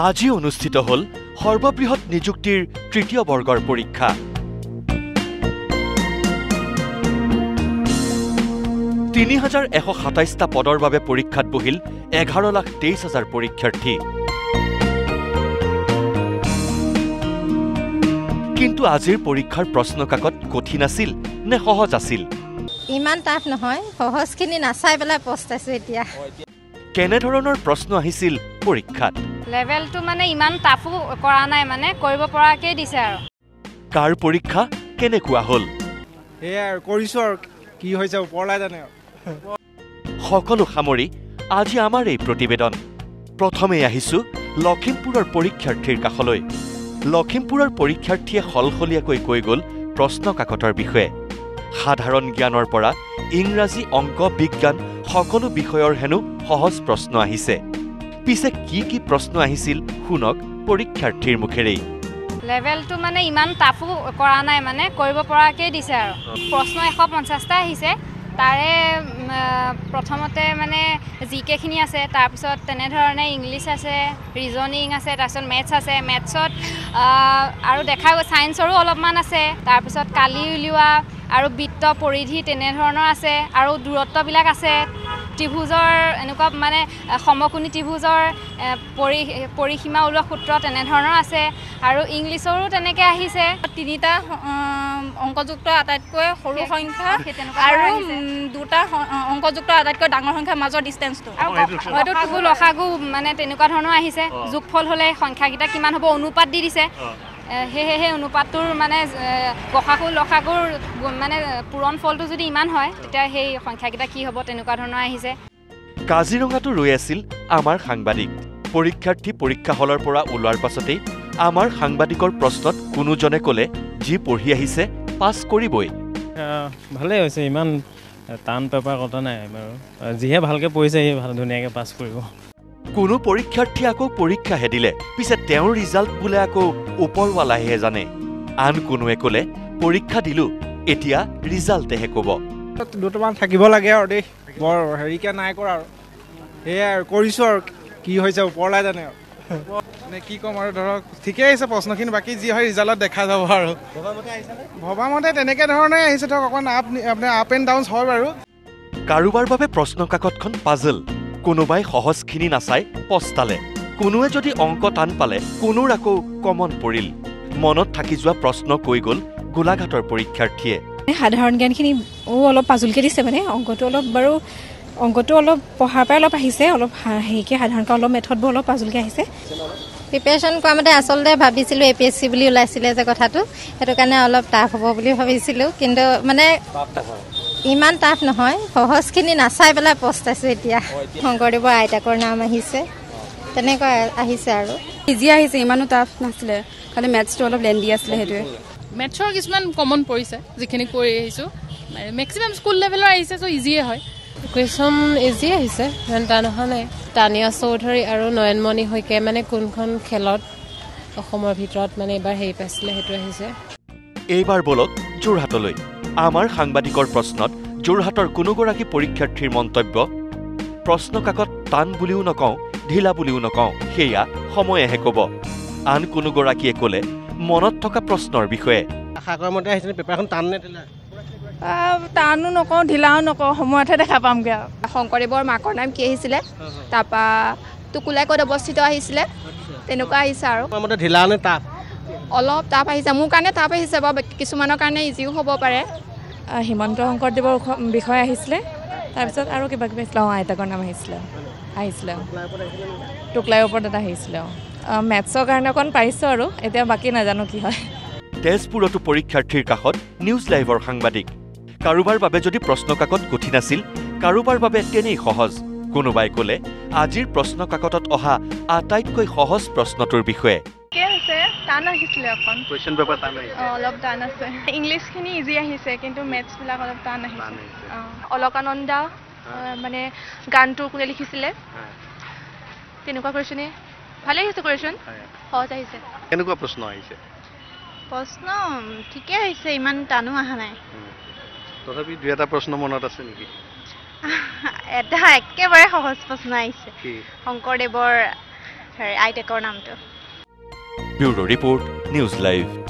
আজি অনুষ্ঠিত হল সৰ্ববৃহৎ নিযুক্তিৰ তৃতীয় বৰ্গৰ পৰীক্ষা। ৩,১২৭টা পদৰ বাবে পৰীক্ষাত বহিল ১১,২৩,০০০ পৰীক্ষাৰ্থী। কিন্তু আজিৰ পৰীক্ষাৰ প্ৰশ্ন কাকত কঠিন আছিল নে সহজ আছিল? ইমান টাফ নহয়, সহজখিনি নাচাই পেলাই পস্তাইছো এতিয়া। কেনেধৰণৰ প্ৰশ্ন আহিছিল পৰীক্ষাত? লেভেলটো মানে ইমান টাফো কৰা নাই, মানে কৰিব পৰাকৈ দিছে আৰু। কাৰ পৰীক্ষা কেনেকুৱা হ'ল? এয়া কৰিছো আৰু কি হৈছে ওপৰলাই জানে। সকলো সামৰি আজি আমাৰ এই প্ৰতিবেদন। প্ৰথমে আহিছো লখিমপুৰৰ পৰীক্ষাৰ্থীৰ কাষলৈ। লখিমপুৰৰ পৰীক্ষাৰ্থীয়ে সলসলীয়াকৈ কৈ গ'ল প্ৰশ্ন কাকতৰ বিষয়ে। সাধাৰণ জ্ঞানৰ পৰা ইংৰাজী, অংক, বিজ্ঞান সকলো বিষয়ৰ হেনো সহজ প্ৰশ্ন আহিছে। পিছে কি কি প্ৰশ্ন আহিছিল শুনক পৰীক্ষাৰ্থীৰ মুখেৰেই। লেভেলটো মানে ইমান টাফো কৰা নাই, মানে কৰিব পৰাকৈ দিছে আৰু। প্ৰশ্ন 150টা আহিছে, তাৰে প্ৰথমতে মানে জিকেখিনি আছে, তাৰপিছত তেনেধৰণে ইংলিছ আছে, ৰিজনিং আছে, তাৰপিছত মেথছ আছে। মেথছত আৰু দেখা গৈ ছায়েন্সৰো অলপমান আছে, তাৰপিছত কালি উলিওৱা আৰু বৃত্ত, পৰিধি তেনেধৰণৰ আছে, আৰু দূৰত্ববিলাক আছে, ত্ৰিভুজৰ এনেকুৱা মানে সমকোণী ত্ৰিভুজৰ পৰিসীমা ওলোৱা সূত্ৰ তেনেধৰণৰ আছে, আৰু ইংলিছৰো তেনেকৈ আহিছে। 3টা অংকযুক্ত আটাইতকৈ সৰু সংখ্যা আৰু 2টা অংকযুক্ত আটাইতকৈ ডাঙৰ সংখ্যাৰ মাজৰ ডিষ্টেঞ্চটো, হয়তো লসাগু মানে তেনেকুৱা ধৰণৰ আহিছে। যোগফল হ'লে সংখ্যাকেইটা কিমান হ'ব অনুপাত দি দিছে, সেয়েহে সেই অনুপাতটোৰ মানে গসাগু লসাগুৰ মানে পূৰণ ফলটো যদি ইমান হয় তেতিয়া সেই সংখ্যাকেইটা কি হ'ব তেনেকুৱা ধৰণৰ আহিছে। কাজিৰঙাতো ৰৈ আছিল আমাৰ সাংবাদিক। পৰীক্ষাৰ্থী পৰীক্ষা হলৰ পৰা ওলোৱাৰ পাছতেই আমাৰ সাংবাদিকৰ প্ৰশ্নত কোনোজনে ক'লে যি পঢ়ি আহিছে পাছ কৰিবই। ভালেই হৈছে, ইমান টান পেপাৰ কথা নাই বাৰু। যিহে ভালকৈ পঢ়িছে সি ভাল ধুনীয়াকৈ পাছ কৰিব। কোনো পৰীক্ষাৰ্থী আকৌ পৰীক্ষাহে দিলে, পিছে তেওঁৰ ৰিজাল্ট বোলে আকৌ ওপৰৱালাহে জানে। আন কোনোৱে ক'লে পৰীক্ষা দিলোঁ, এতিয়া ৰিজাল্টেহে ক'ব। দুটামান থাকিব লাগে আৰু দেই, বৰ হেৰিকে নাই কৰা আৰু। সেয়াই আৰু কৰিছো আৰু কি হৈছে ওপৰলাই জানে আৰু। মানে কি ক'ম আৰু, ধৰক ঠিকেই আহিছে প্ৰশ্নখিনি, বাকী যি হয় ৰিজাল্টত দেখা যাব আৰু। ভবামতে তেনেকৈ ধৰণে আহিছে, ধৰক অকণমান আপ এণ্ড ডাউন হয় বাৰু। কাৰোবাৰ বাবে প্ৰশ্ন কাকতখন পাজল, কোনোবাই সহজখিনি নাচাই পস্তালে, কোনোৱে যদি অংক টান পালে, কোনোৰ আকৌ কমন পৰিল। মনত থাকি যোৱা প্ৰশ্ন কৈ গ'ল গোলাঘাটৰ পৰীক্ষাৰ্থীয়ে। সাধাৰণ জ্ঞানখিনি অলপ পাজলকৈ দিছে, মানে অংকটো অলপ পঢ়াৰ পৰাই অলপ আহিছে, অলপ হেৰিকৈ সাধাৰণকৈ অলপ মেথডবোৰ অলপ পাজলকৈ আহিছে। প্ৰিপেৰেশ্যন কৰা মতে আচলতে ভাবিছিলোঁ APSC বুলি ওলাইছিলে যে কথাটো, সেইটো কাৰণে অলপ টাফ হ'ব বুলি ভাবিছিলোঁ, কিন্তু মানে ইমান টাফ নহয়, সহজখিনি নাচাই পেলাই পস্তাইছোঁ এতিয়া। শংকৰদেৱৰ আইতাকৰ নাম আহিছে, তেনেকুৱা আহিছে আৰু। ইজি আহিছে, ইমানো টাফ নাছিলে, খালি মেথছটো অলপ লেণ্ডি আছিলে, সেইটোৱে। মেথছৰ কিছুমান কমন পৰিছে, যিখিনি কৰি আহিছোঁ। মেক্সিমাম স্কুল লেভেলৰ আহিছে, চ' ইজিয়ে হয়। কুৱেশ্যন ইজি আহিছে, ইমান টান অহা নাই। তানিয়া চৌধুৰী আৰু নয়নমণি শইকীয়াই মানে কোনখন খেলত অসমৰ ভিতৰত মানে এইবাৰ হেৰি পাইছিলে সেইটো আহিছে। এইবাৰ বলক যোৰহাটলৈ। আমাৰ সাংবাদিকৰ প্ৰশ্নত যোৰহাটৰ কোনোগৰাকী পৰীক্ষাৰ্থীৰ মন্তব্য। প্ৰশ্ন কাকত টান বুলিও নকওঁ, ঢিলা বুলিও নকওঁ, সেয়া সময়েহে ক'ব। আন কোনোগৰাকীয়ে ক'লে মনত থকা প্ৰশ্নৰ বিষয়ে। আশা কৰা মতে আহিছে, পেপাৰখন টান নে ঢিলা? টানো নকওঁ ঢিলাও নকওঁ, সময়তহে দেখা পামগৈ আৰু। শংকৰদেৱৰ মাকৰ নাম কি আহিছিলে, তাৰপৰা টুকুলাই ক'ত অৱস্থিত আহিছিলে, তেনেকুৱা আহিছে আৰু। ঢিলা নে টাফ? অলপ টাফ আহিছে, মোৰ কাৰণে টাফ আহিছে বাৰু, কিছুমানৰ কাৰণে ইজিও হ'ব পাৰে। হিমন্ত শংকৰদেৱৰ বিষয়ে আহিছিলে, তাৰপিছত আৰু কিবা কিবি আহিছিলে, আইতাকৰ নাম আহিছিলে টুকলাইৰ ওপৰত এটা আহিছিলে। মেথছৰ কাৰণে অকণ পাৰিছোঁ আৰু, এতিয়া বাকী নাজানো কি হয়। তেজপুৰতো পৰীক্ষাৰ্থীৰ কাষত নিউজ লাইভৰ সাংবাদিক। কাৰোবাৰ বাবে যদি প্ৰশ্ন কাকত কঠিন আছিল, কাৰোবাৰ বাবে তেনেই সহজ। কোনোবাই ক'লে আজিৰ প্ৰশ্ন কাকতত অহা আটাইতকৈ সহজ প্ৰশ্নটোৰ বিষয়ে। টান আহিছিলে অকণ, কুৱেশ্যন পেপাৰ টান আহিছে, অলপ টান আছে। ইংলিছখিনি ইজি আহিছে, কিন্তু মেথছবিলাক অলপ টান আহিছে। অলকানন্দা মানে গানটো কোনে লিখিছিলে, তেনেকুৱা কুৱেশ্যনে ভালে আহিছে। কুৱেশ্যন সহজ আহিছে। কেনেকুৱা প্ৰশ্ন আহিছে? প্ৰশ্ন ঠিকে আহিছে, ইমান টানো অহা নাই। তথাপি 2-এটা প্ৰশ্ন মনত আছে নেকি? এটা একেবাৰে সহজ প্ৰশ্ন আহিছে, শংকৰদেৱৰ আইটেকৰ নামটো। Bureau report, news live.